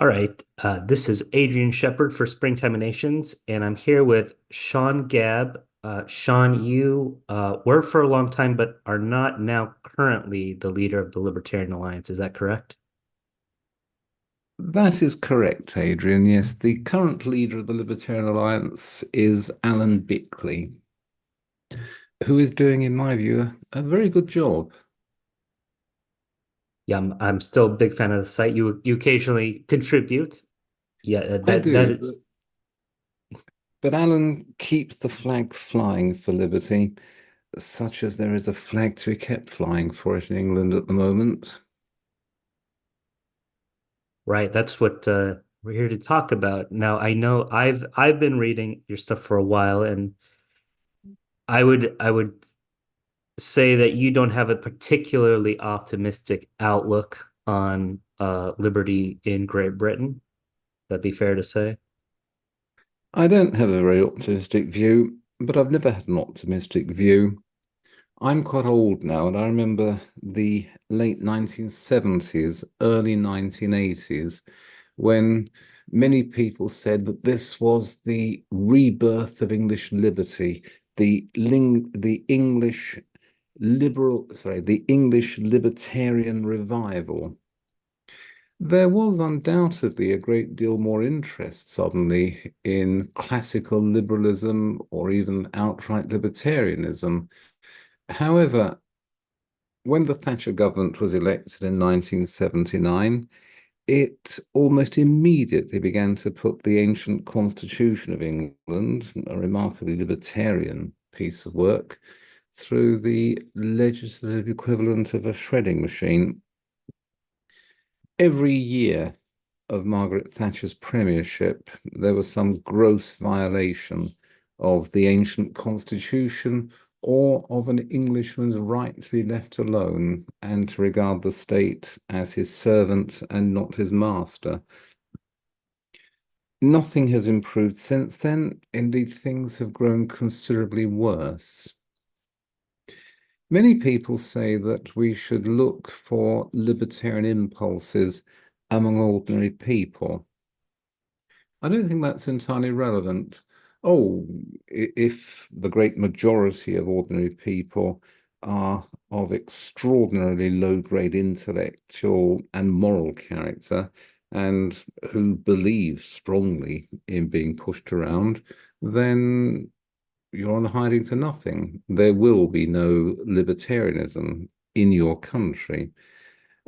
All right. This is Adrian Shepherd for Springtime Nations, and I'm here with Sean Gabb. Sean, you were for a long time, but are not now currently the leader of the Libertarian Alliance. Is that correct? That is correct, Adrian. Yes, the current leader of the Libertarian Alliance is Alan Bickley, who is doing, in my view, a very good job. Yeah, I'm still a big fan of the site. You occasionally contribute. Yeah, I that do, is but Alan keeps the flag flying for liberty, such as there is a flag to be kept flying for it in England at the moment. right. That's what we're here to talk about. Now, I know I've been reading your stuff for a while, and I would say that you don't have a particularly optimistic outlook on liberty in Great Britain. That'd be fair to say. I don't have a very optimistic view, but I've never had an optimistic view. I'm quite old now, and I remember the late 1970s, early 1980s, when many people said that this was the rebirth of English liberty, the English the English libertarian revival. There was undoubtedly a great deal more interest suddenly in classical liberalism or even outright libertarianism. However, when the Thatcher government was elected in 1979, it almost immediately began to put the ancient Constitution of England, a remarkably libertarian piece of work, through the legislative equivalent of a shredding machine. Every year of Margaret Thatcher's premiership, there was some gross violation of the ancient constitution or of an Englishman's right to be left alone and to regard the state as his servant and not his master. Nothing has improved since then. Indeed, things have grown considerably worse. Many people say that we should look for libertarian impulses among ordinary people. I don't think that's entirely relevant. Oh, if the great majority of ordinary people are of extraordinarily low-grade intellectual and moral character and who believe strongly in being pushed around, then you're on hiding to nothing. There will be no libertarianism in your country.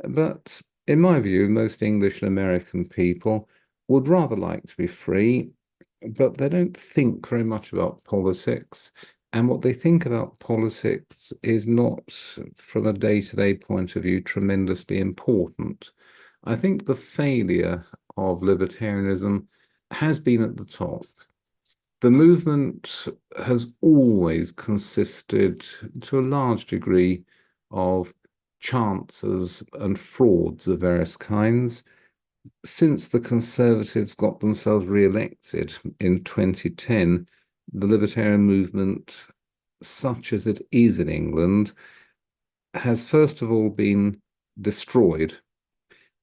But in my view, most English and American people would rather like to be free, but they don't think very much about politics. And what they think about politics is not, from a day-to-day point of view, tremendously important. I think the failure of libertarianism has been at the top. The movement has always consisted, to a large degree, of chances and frauds of various kinds. Since the Conservatives got themselves re-elected in 2010, the libertarian movement, such as it is in England, has first of all been destroyed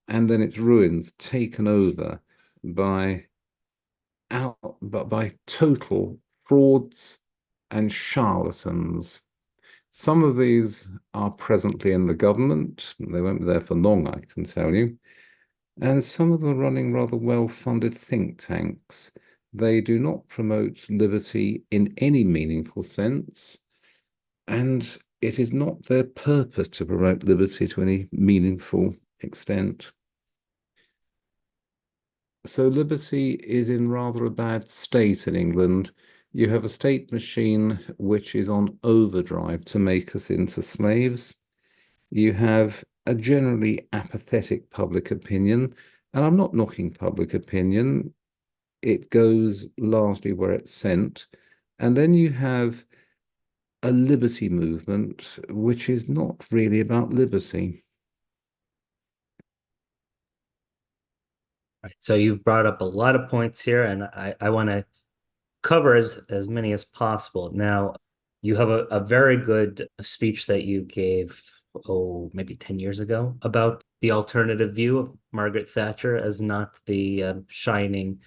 and then its ruins taken over by by total frauds and charlatans. Some of these are presently in the government. They won't be there for long, I can tell you. And some of them are running rather well-funded think tanks. They do not promote liberty in any meaningful sense, and it is not their purpose to promote liberty to any meaningful extent. So liberty is in rather a bad state in England. You have a state machine which is on overdrive to make us into slaves. You have a generally apathetic public opinion, and I'm not knocking public opinion. It goes largely where it's sent. And then you have a liberty movement, which is not really about liberty. Right. So you've brought up a lot of points here, and I want to cover as many as possible. Now, you have a very good speech that you gave maybe 10 years ago about the alternative view of Margaret Thatcher as not the shining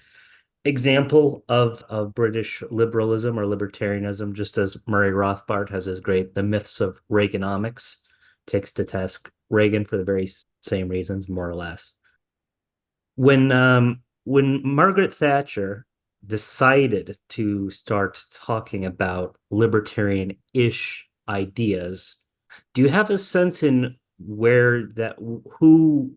example of British liberalism or libertarianism, just as Murray Rothbard has his great The Myths of Reaganomics, takes to task Reagan for the very same reasons, more or less. When Margaret Thatcher decided to start talking about libertarian-ish ideas, do you have a sense in where that who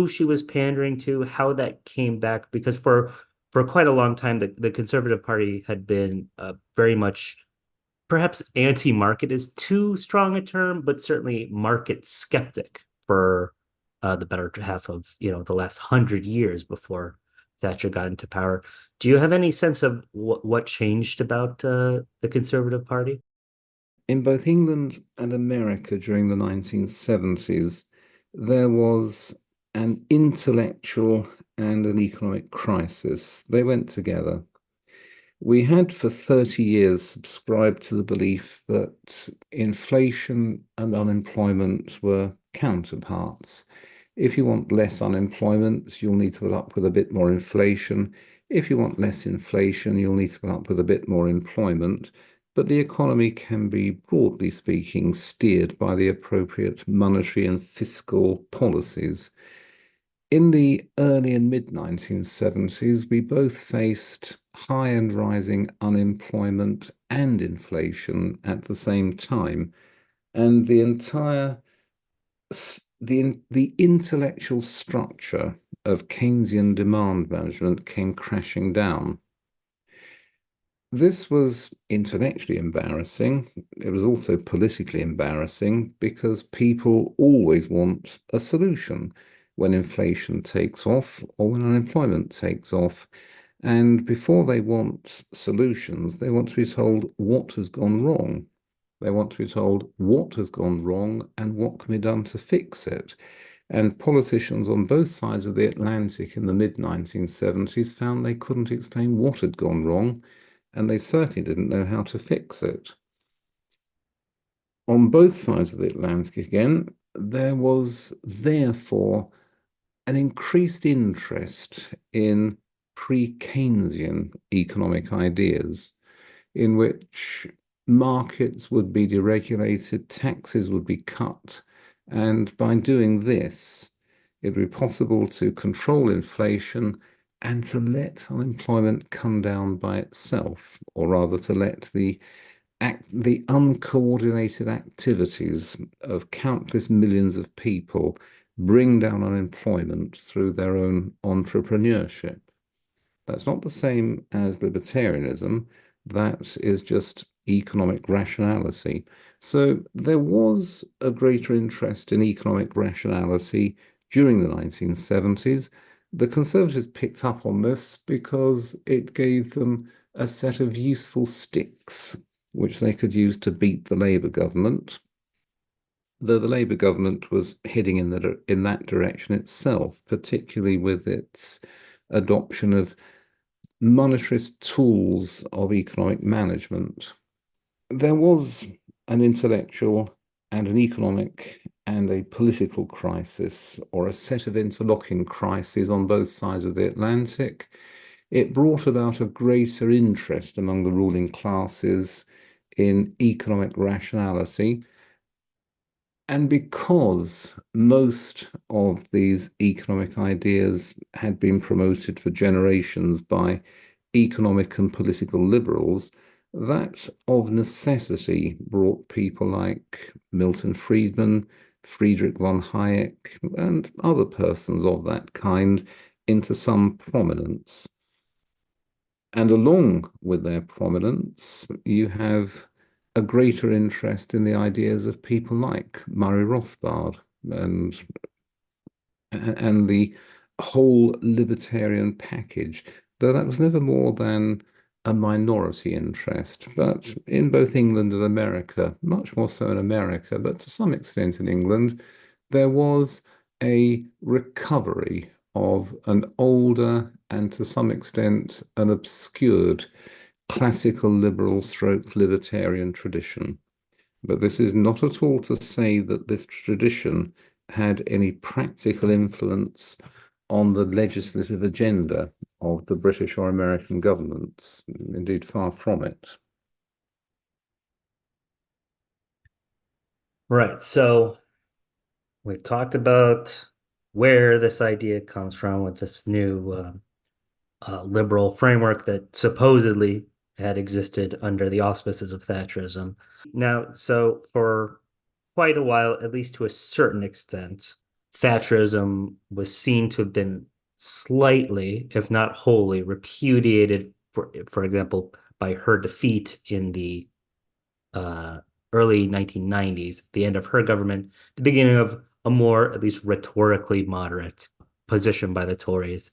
she was pandering to, how that came back? Because for quite a long time, the Conservative Party had been very much, perhaps anti-market is too strong a term, but certainly market skeptic for the better half of the last 100 years before Thatcher got into power. Do you have any sense of what changed about the Conservative Party? In both England and America during the 1970s, there was an intellectual and an economic crisis. They went together. We had for 30 years subscribed to the belief that inflation and unemployment were counterparts. If you want less unemployment, you'll need to put up with a bit more inflation. If you want less inflation, you'll need to put up with a bit more employment. But the economy can be, broadly speaking, steered by the appropriate monetary and fiscal policies. In the early and mid 1970s, we both faced high and rising unemployment and inflation at the same time, and the intellectual structure of Keynesian demand management came crashing down. This was intellectually embarrassing. It was also politically embarrassing because people always want a solution when inflation takes off or when unemployment takes off. And before they want solutions, they want to be told what has gone wrong. They want to be told what has gone wrong and what can be done to fix it. And politicians on both sides of the Atlantic in the mid 1970s found they couldn't explain what had gone wrong, and they certainly didn't know how to fix it. On both sides of the Atlantic again, there was therefore an increased interest in pre-Keynesian economic ideas, in which markets would be deregulated, taxes would be cut, and by doing this, it would be possible to control inflation and to let unemployment come down by itself, or rather to let the uncoordinated activities of countless millions of people bring down unemployment through their own entrepreneurship. That's not the same as libertarianism. That is just economic rationality. So there was a greater interest in economic rationality during the 1970s. The Conservatives picked up on this because it gave them a set of useful sticks which they could use to beat the Labour government, though the Labour government was heading in that direction itself, particularly with its adoption of monetarist tools of economic management. There was an intellectual and an economic and a political crisis, or a set of interlocking crises on both sides of the Atlantic. It brought about a greater interest among the ruling classes in economic rationality. And because most of these economic ideas had been promoted for generations by economic and political liberals, that of necessity brought people like Milton Friedman, Friedrich von Hayek, and other persons of that kind into some prominence. And along with their prominence, you have a greater interest in the ideas of people like Murray Rothbard and the whole libertarian package, though that was never more than a minority interest. But in both England and America, much more so in America, but to some extent in England, there was a recovery of an older and to some extent an obscured classical liberal stroke libertarian tradition. But this is not at all to say that this tradition had any practical influence on the legislative agenda of the British or American governments. Indeed, far from it. Right. So we've talked about where this idea comes from with this new liberal framework that supposedly had existed under the auspices of Thatcherism. Now, so for quite a while, at least to a certain extent, Thatcherism was seen to have been slightly, if not wholly, repudiated, for example, by her defeat in the uh, early 1990s, the end of her government, the beginning of a more, at least rhetorically moderate position by the Tories.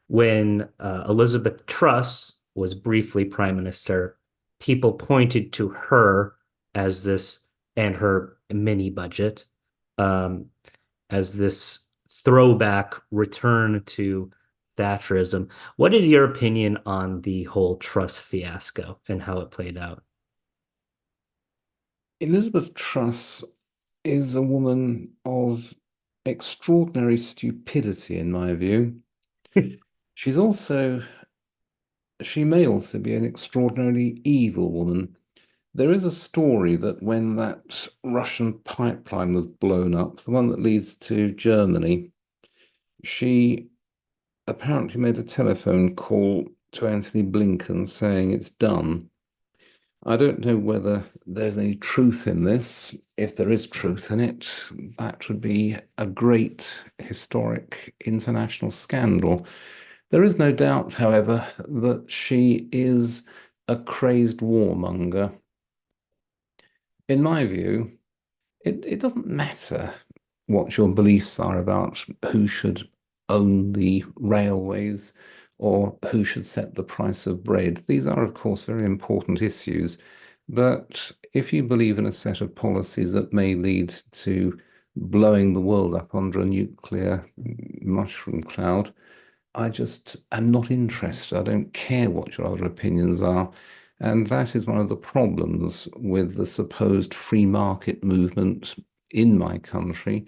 When Elizabeth Truss was briefly prime minister, people pointed to her as this and her mini budget um, as this throwback return to Thatcherism. What is your opinion on the whole Truss fiasco and how it played out? Elizabeth Truss is a woman of extraordinary stupidity, in my view. She's also, she may also be an extraordinarily evil woman. There is a story that when that Russian pipeline was blown up, the one that leads to Germany, she apparently made a telephone call to Anthony Blinken saying it's done. I don't know whether there's any truth in this. If there is truth in it, that would be a great historic international scandal. There is no doubt, however, that she is a crazed warmonger. In my view, it doesn't matter what your beliefs are about who should own the railways or who should set the price of bread. These are, of course, very important issues. But if you believe in a set of policies that may lead to blowing the world up under a nuclear mushroom cloud, I just am not interested. I don't care what your other opinions are. And that is one of the problems with the supposed free market movement in my country,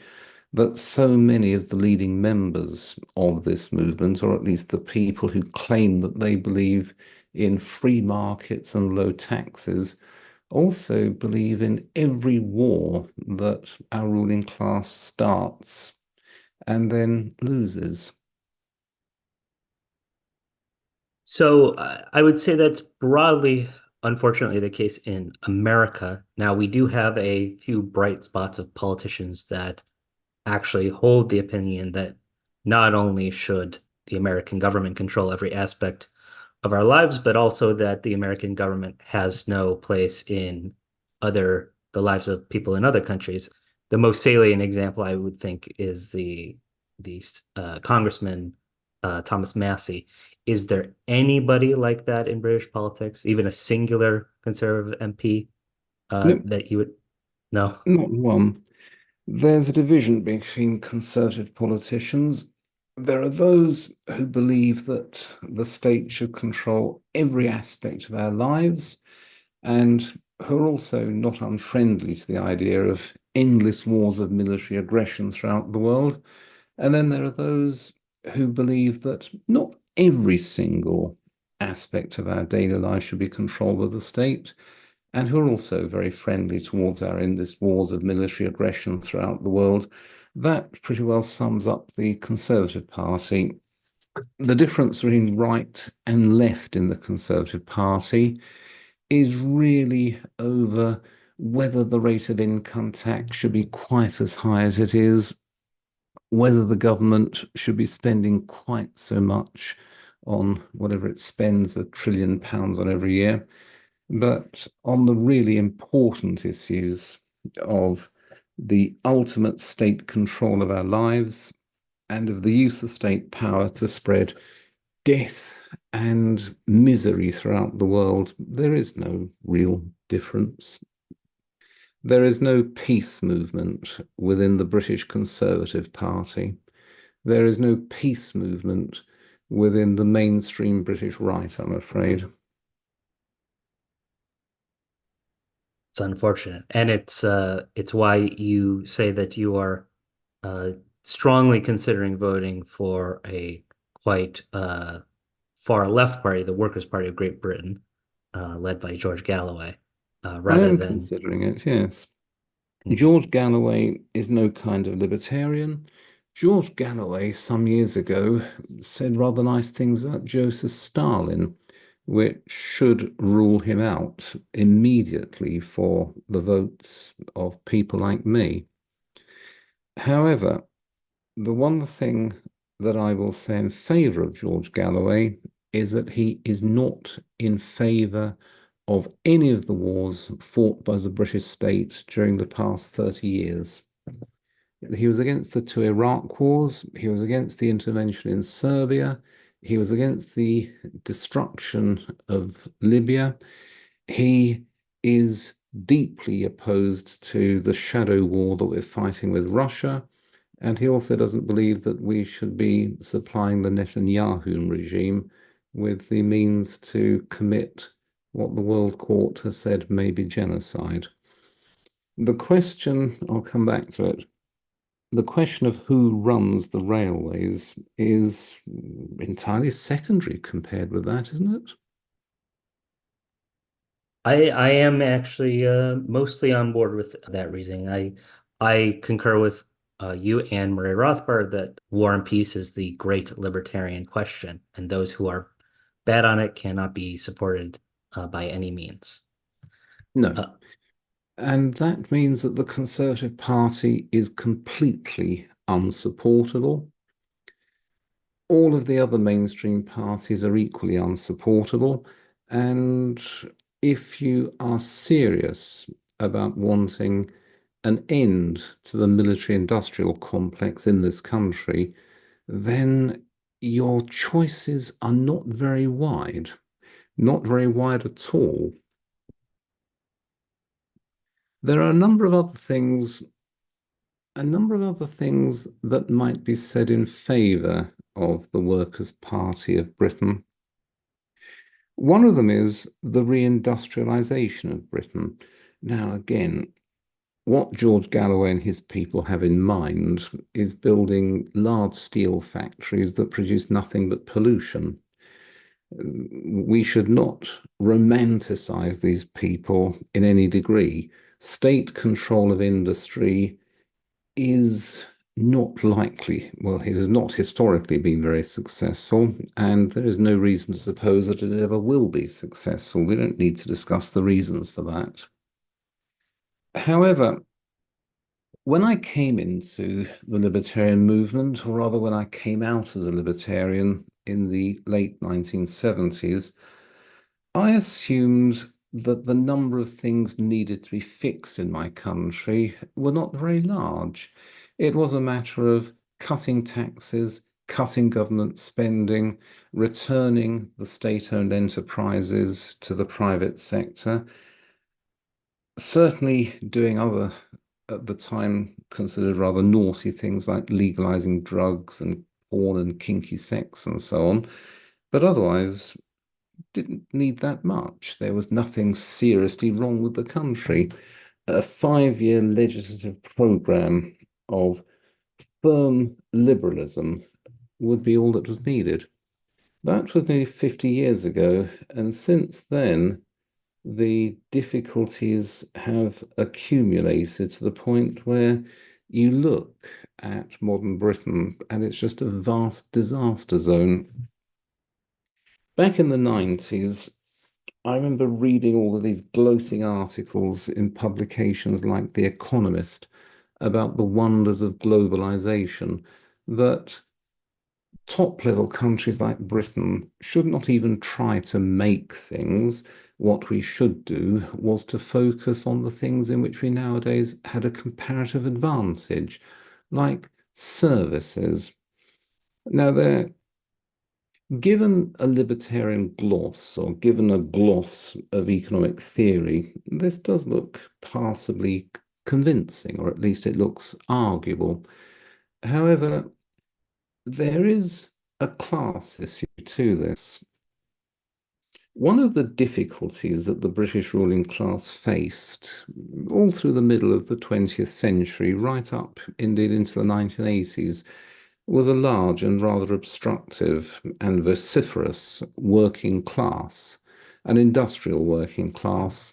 that so many of the leading members of this movement, or at least the people who claim that they believe in free markets and low taxes, also believe in every war that our ruling class starts and then loses. So I would say that's broadly, unfortunately, the case in America. Now, we do have a few bright spots of politicians that actually hold the opinion that not only should the American government control every aspect of our lives, but also that the American government has no place in the lives of people in other countries. The most salient example I would think is the Congressman Thomas Massey. Is there anybody like that in British politics, even a singular conservative MP No, that you would know? not one. There's a division between conservative politicians. There are those who believe that the state should control every aspect of our lives and who are also not unfriendly to the idea of endless wars of military aggression throughout the world. And then there are those who believe that not every single aspect of our daily life should be controlled by the state, and who are also very friendly towards our endless wars of military aggression throughout the world. That pretty well sums up the Conservative Party. The difference between right and left in the Conservative Party is really over whether the rate of income tax should be quite as high as it is, whether the government should be spending quite so much on whatever it spends, £1 trillion on every year. But on the really important issues of the ultimate state control of our lives and of the use of state power to spread death and misery throughout the world, there is no real difference. There is no peace movement within the British Conservative Party. There is no peace movement within the mainstream British right, I'm afraid. It's unfortunate. And it's why you say that you are uh strongly considering voting for a quite far left party, the Workers' Party of Great Britain, led by George Galloway, I rather am than considering it, yes. George Galloway is no kind of libertarian. George Galloway, some years ago, said rather nice things about Joseph Stalin, which should rule him out immediately for the votes of people like me. However, the one thing that I will say in favour of George Galloway is that he is not in favour of any of the wars fought by the British state during the past 30 years. He was against the two Iraq wars, he was against the intervention in Serbia, he was against the destruction of Libya. He is deeply opposed to the shadow war that we're fighting with Russia. And he also doesn't believe that we should be supplying the Netanyahu regime with the means to commit what the World Court has said may be genocide. The question, I'll come back to it, the question of who runs the railways is entirely secondary compared with that, isn't it? I am actually mostly on board with that reasoning. I concur with you and Murray Rothbard that war and peace is the great libertarian question, and those who are bad on it cannot be supported by any means. No. Uh, And that means that the Conservative Party is completely unsupportable. All of the other mainstream parties are equally unsupportable. And if you are serious about wanting an end to the military industrial complex in this country, then your choices are not very wide, not very wide at all. There are a number of other things that might be said in favour of the Workers' Party of Britain. One of them is the reindustrialisation of Britain. Now, again, what George Galloway and his people have in mind is building large steel factories that produce nothing but pollution. We should not romanticize these people in any degree. State control of industry is not likely. Well, it has not historically been very successful, and there is no reason to suppose that it ever will be successful. We don't need to discuss the reasons for that. However, when I came into the libertarian movement, or rather when I came out as a libertarian in the late 1970s, I assumed that the number of things needed to be fixed in my country were not very large. It was a matter of cutting taxes, cutting government spending, returning the state-owned enterprises to the private sector, certainly doing other, at the time, considered rather naughty things like legalizing drugs and porn and kinky sex and so on. But otherwise, didn't need that much. There was nothing seriously wrong with the country. A 5-year legislative program of firm liberalism would be all that was needed. That was nearly 50 years ago, and since then, the difficulties have accumulated to the point where you look at modern Britain and it's just a vast disaster zone. Back in the 90s, I remember reading all of these gloating articles in publications like The Economist about the wonders of globalization, that top level countries like Britain should not even try to make things. What we should do was to focus on the things in which we nowadays had a comparative advantage, like services. Now, given a libertarian gloss or given a gloss of economic theory, this does look passably convincing, or at least it looks arguable. However, there is a class issue to this. One of the difficulties that the British ruling class faced all through the middle of the 20th century, right up indeed into the 1980s, was a large and rather obstructive and vociferous working class, an industrial working class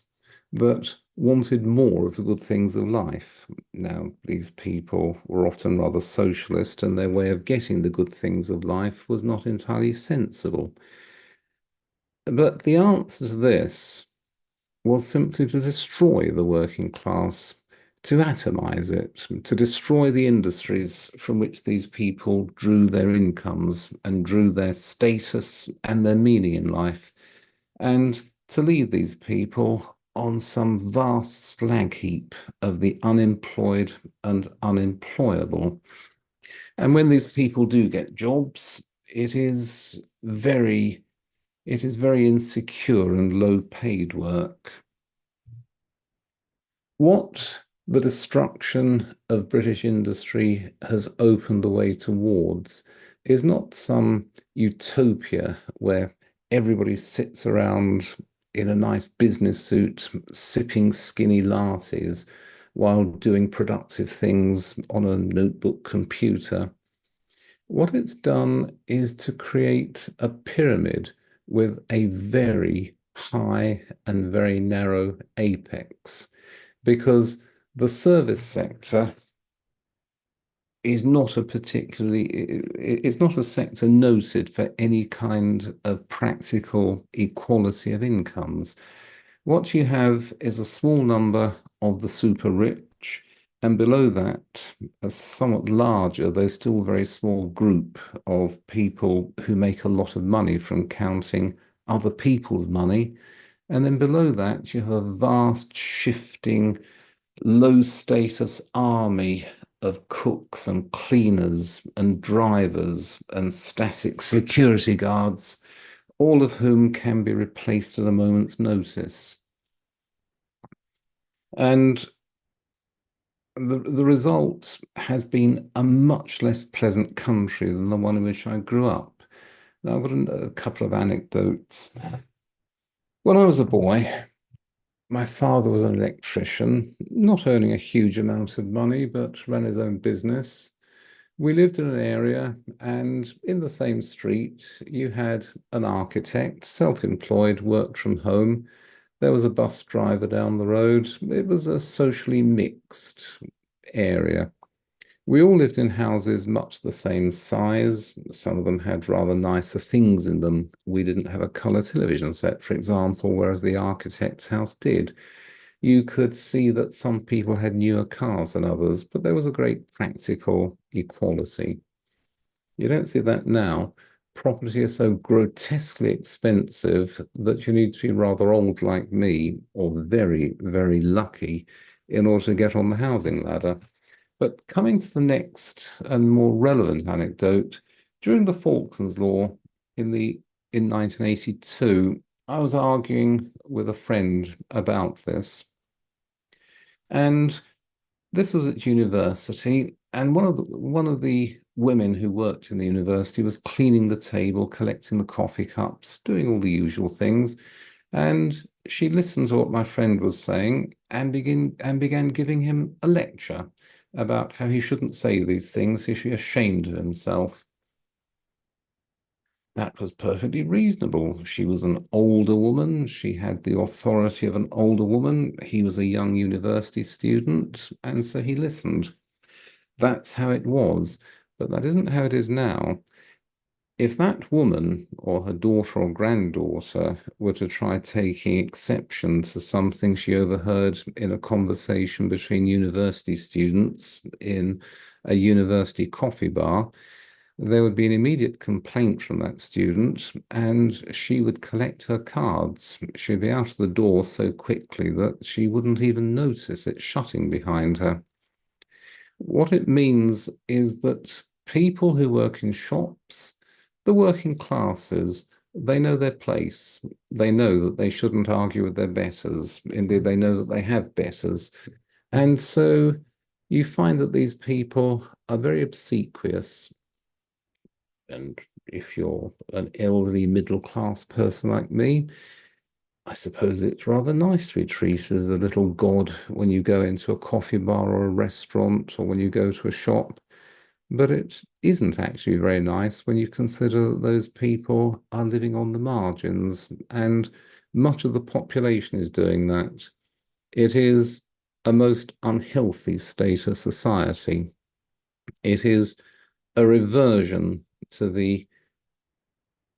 that wanted more of the good things of life. Now, these people were often rather socialist, and their way of getting the good things of life was not entirely sensible. But the answer to this was simply to destroy the working class, to atomize it, to destroy the industries from which these people drew their incomes and drew their status and their meaning in life, and to leave these people on some vast slag heap of the unemployed and unemployable. And when these people do get jobs, it is very insecure and low paid work. What the destruction of British industry has opened the way towards is not some utopia where everybody sits around in a nice business suit, sipping skinny lattes while doing productive things on a notebook computer. What it's done is to create a pyramid with a very high and very narrow apex, because the service sector is not a particularly, it's not a sector noted for any kind of practical equality of incomes. What you have is a small number of the super rich, and below that, a somewhat larger, though still very small group of people who make a lot of money from counting other people's money. And then below that, you have a vast shifting low status army of cooks and cleaners and drivers and static security guards, all of whom can be replaced at a moment's notice. And the result has been a much less pleasant country than the one in which I grew up. Now, I've got a couple of anecdotes. When I was a boy, my father was an electrician, not earning a huge amount of money, but ran his own business. We lived in an area, and in the same street, you had an architect, self-employed, worked from home. There was a bus driver down the road. It was a socially mixed area. We all lived in houses much the same size. Some of them had rather nicer things in them. We didn't have a colour television set, for example, whereas the architect's house did. You could see that some people had newer cars than others, but there was a great practical equality. You don't see that now. Property is so grotesquely expensive that you need to be rather old like me or very, very lucky in order to get on the housing ladder. But coming to the next and more relevant anecdote, during the Falklands Law in 1982, I was arguing with a friend about this. And this was at university, and one of the women who worked in the university was cleaning the table, collecting the coffee cups, doing all the usual things. And she listened to what my friend was saying and began giving him a lecture about how he shouldn't say these things. He should be ashamed of himself. That was perfectly reasonable. She was an older woman. She had the authority of an older woman. He was a young university student, and so he listened. That's how it was, but that isn't how it is now. If that woman or her daughter or granddaughter were to try taking exception to something she overheard in a conversation between university students in a university coffee bar, there would be an immediate complaint from that student, and she would collect her cards. She'd be out of the door so quickly that she wouldn't even notice it shutting behind her. What it means is that people who work in shops, the working classes, they know their place. They know that they shouldn't argue with their betters. Indeed, they know that they have betters. And so you find that these people are very obsequious and if you're an elderly middle class person like me, I suppose it's rather nice to be treated as a little god when you go into a coffee bar or a restaurant or when you go to a shop. But it isn't actually very nice when you consider that those people are living on the margins, and much of the population is doing that. It is a most unhealthy state of society. It is a reversion to the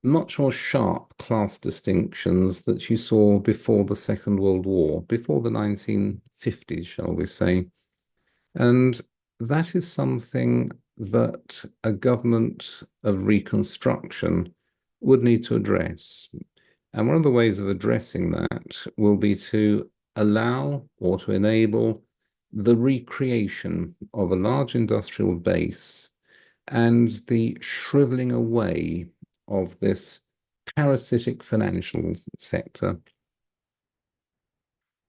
much more sharp class distinctions that you saw before the Second World War, before the 1950s, shall we say. And that is something that a government of reconstruction would need to address. And one of the ways of addressing that will be to allow or to enable the recreation of a large industrial base and the shriveling away of this parasitic financial sector.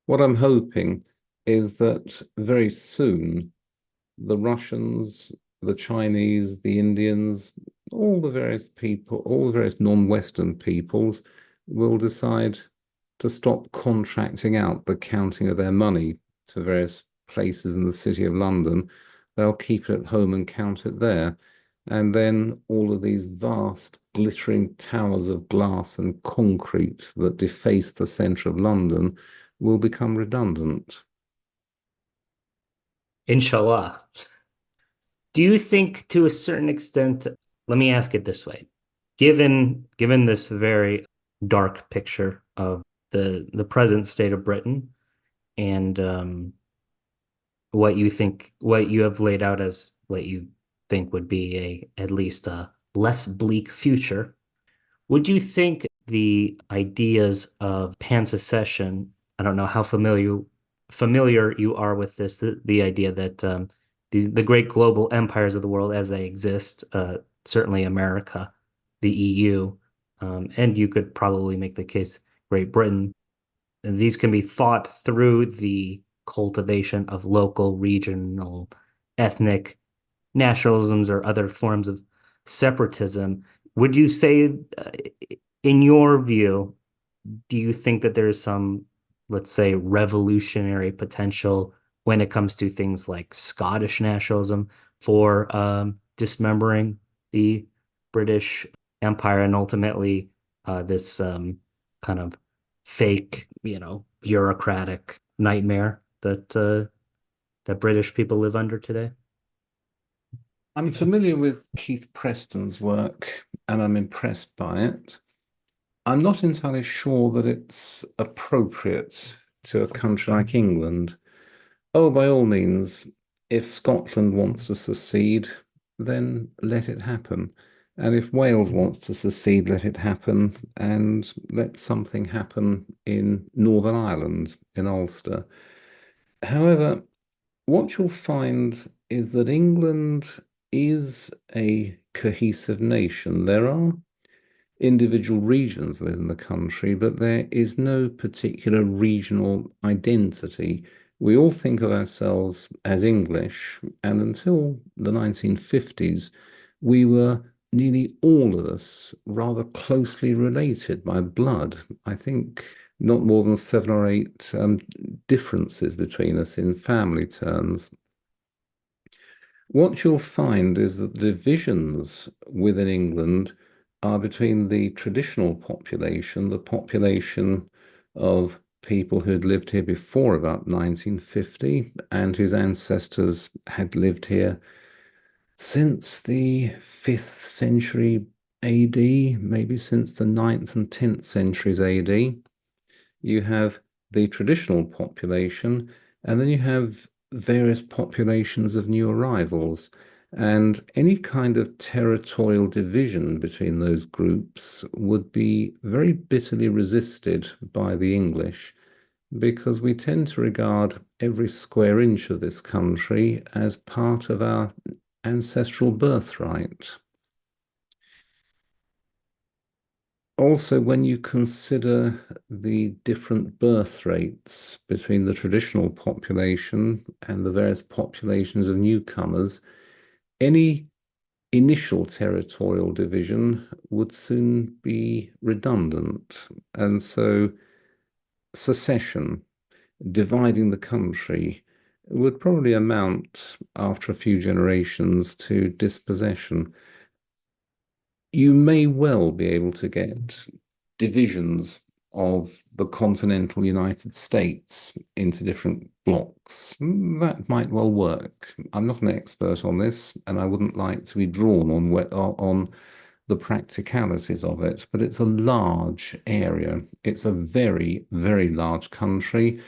What I'm hoping is that very soon the Russians, the Chinese, the Indians, all the various people, all the various non-Western peoples will decide to stop contracting out the counting of their money to various places in the City of London. They'll keep it at home and count it there. And then all of these vast glittering towers of glass and concrete that deface the centre of London will become redundant. Inshallah. Do you think to a certain extent, let me ask it this way. Given this very dark picture of the present state of Britain and what you have laid out as what you think would be a at least a less bleak future, would you think the ideas of pan-secession, I don't know how familiar you are with this, the idea that the great global empires of the world as they exist, certainly America, the EU, and you could probably make the case Great Britain, and these can be fought through the cultivation of local, regional, ethnic nationalisms or other forms of separatism. Would you say, in your view, do you think that there is some, let's say, revolutionary potential when it comes to things like Scottish nationalism for dismembering the British Empire and ultimately this kind of fake, bureaucratic nightmare that British people live under today? I'm familiar with Keith Preston's work and I'm impressed by it. I'm not entirely sure that it's appropriate to a country like England. Oh, by all means, if Scotland wants to secede, then let it happen. And if Wales wants to secede, let it happen. And let something happen in Northern Ireland, in Ulster. However, what you'll find is that England is a cohesive nation. There are individual regions within the country, but there is no particular regional identity. We all think of ourselves as English, and until the 1950s, we were nearly all of us rather closely related by blood. I think not more than seven or eight differences between us in family terms. What you'll find is that the divisions within England are between the traditional population, the population of people who had lived here before about 1950 and whose ancestors had lived here since the 5th century AD, maybe since the 9th and 10th centuries AD. You have the traditional population, and then you have various populations of new arrivals. And any kind of territorial division between those groups would be very bitterly resisted by the English because we tend to regard every square inch of this country as part of our ancestral birthright. Also, when you consider the different birth rates between the traditional population and the various populations of newcomers, any initial territorial division would soon be redundant. And so secession, dividing the country, would probably amount after a few generations to dispossession. You may well be able to get divisions of the continental United States into different blocks. That might well work. I'm not an expert on this, and I wouldn't like to be drawn on the practicalities of it, but it's a large area. It's a very, very large country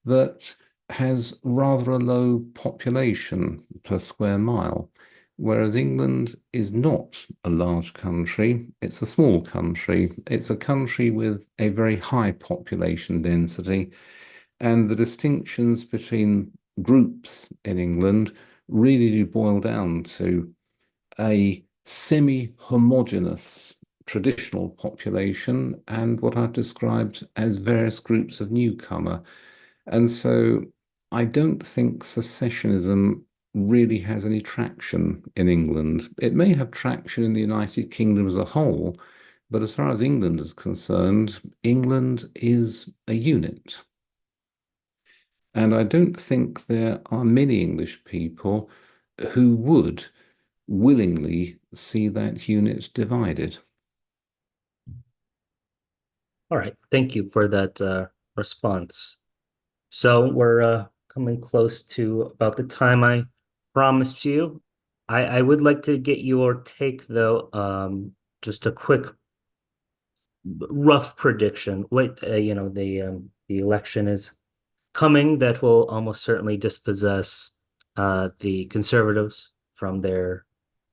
that has rather a low population per square mile, whereas England is not a large country, it's a small country. It's a country with a very high population density, and the distinctions between groups in England really do boil down to a semi-homogeneous traditional population and what I've described as various groups of newcomer. And so I don't think secessionism really has any traction in England. It may have traction in the United Kingdom as a whole, but as far as England is concerned, England is a unit. And I don't think there are many English people who would willingly see that unit divided. All right, thank you for that response. So we're coming close to about the time I promised you. I would like to get your take though, just a quick rough prediction. What the election is coming that will almost certainly dispossess the conservatives from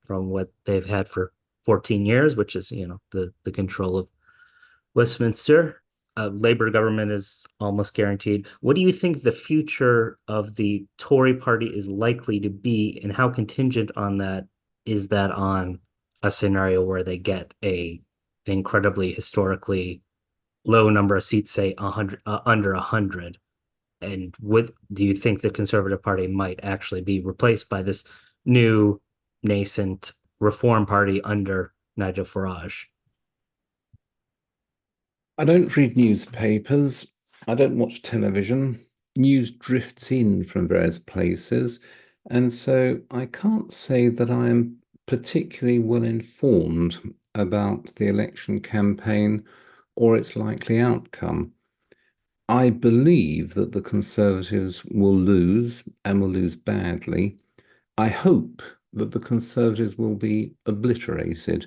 what they've had for 14 years, which is the control of Westminster. Labor government is almost guaranteed. What do you think the future of the Tory party is likely to be, and how contingent on that is that on a scenario where they get an incredibly historically low number of seats, say 100, under 100? And do you think the Conservative Party might actually be replaced by this new nascent Reform Party under Nigel Farage? I don't read newspapers. I don't watch television. News drifts in from various places. And so I can't say that I am particularly well informed about the election campaign or its likely outcome. I believe that the Conservatives will lose and will lose badly. I hope that the Conservatives will be obliterated.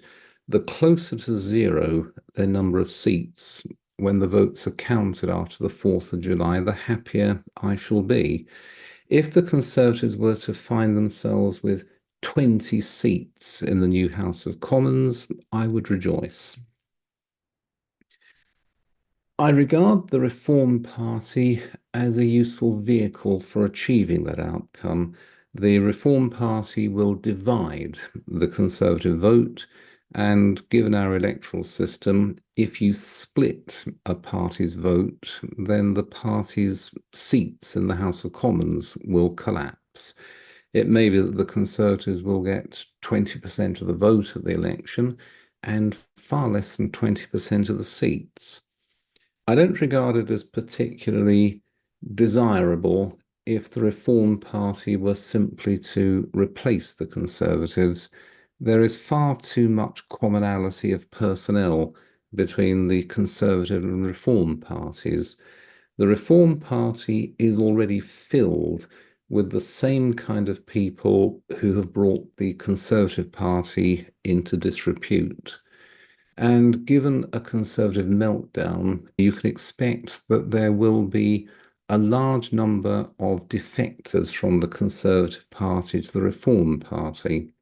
The closer to zero their number of seats when the votes are counted after the 4th of July, the happier I shall be. If the Conservatives were to find themselves with 20 seats in the new House of Commons, I would rejoice. I regard the Reform Party as a useful vehicle for achieving that outcome. The Reform Party will divide the Conservative vote, and given our electoral system, if you split a party's vote, then the party's seats in the House of Commons will collapse. It may be that the Conservatives will get 20% of the vote at the election and far less than 20% of the seats. I don't regard it as particularly desirable if the Reform Party were simply to replace the Conservatives. There is far too much commonality of personnel between the Conservative and Reform parties. The Reform Party is already filled with the same kind of people who have brought the Conservative Party into disrepute. And given a Conservative meltdown, you can expect that there will be a large number of defectors from the Conservative Party to the Reform Party.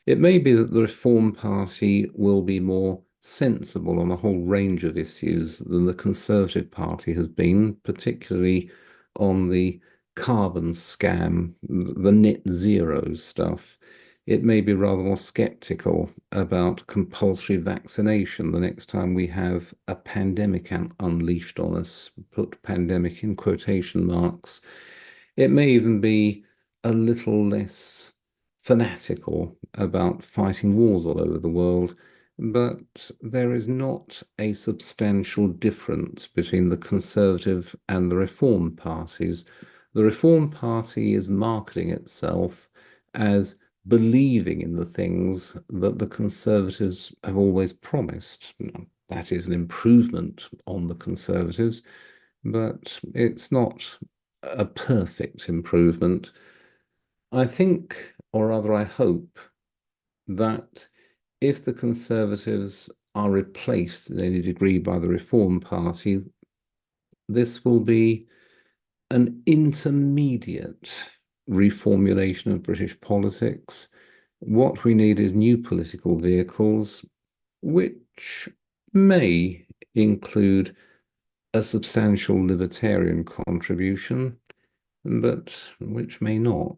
It may be that the Reform Party will be more sensible on a whole range of issues than the Conservative Party has been, particularly on the carbon scam, the net zero stuff. It may be rather more skeptical about compulsory vaccination the next time we have a pandemic unleashed on us, put pandemic in quotation marks. It may even be a little less fanatical about fighting wars all over the world, but there is not a substantial difference between the Conservative and the Reform parties. The Reform Party is marketing itself as believing in the things that the Conservatives have always promised. That is an improvement on the Conservatives, but it's not a perfect improvement. I think, or rather, I hope that if the Conservatives are replaced in any degree by the Reform Party, this will be an intermediate reformulation of British politics. What we need is new political vehicles, which may include a substantial libertarian contribution, but which may not.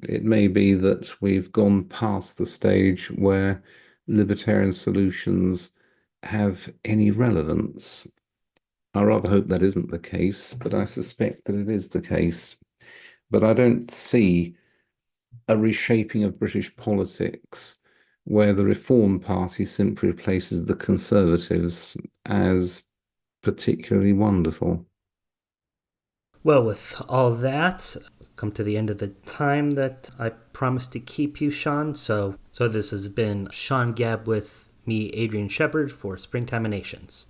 It may be that we've gone past the stage where libertarian solutions have any relevance. I rather hope that isn't the case, but I suspect that it is the case. But I don't see a reshaping of British politics where the Reform Party simply replaces the Conservatives as particularly wonderful. Well, with all that, come to the end of the time that I promised to keep you, Sean. So this has been Sean Gabb with me, Adrian Shepherd, for Springtime of Nations.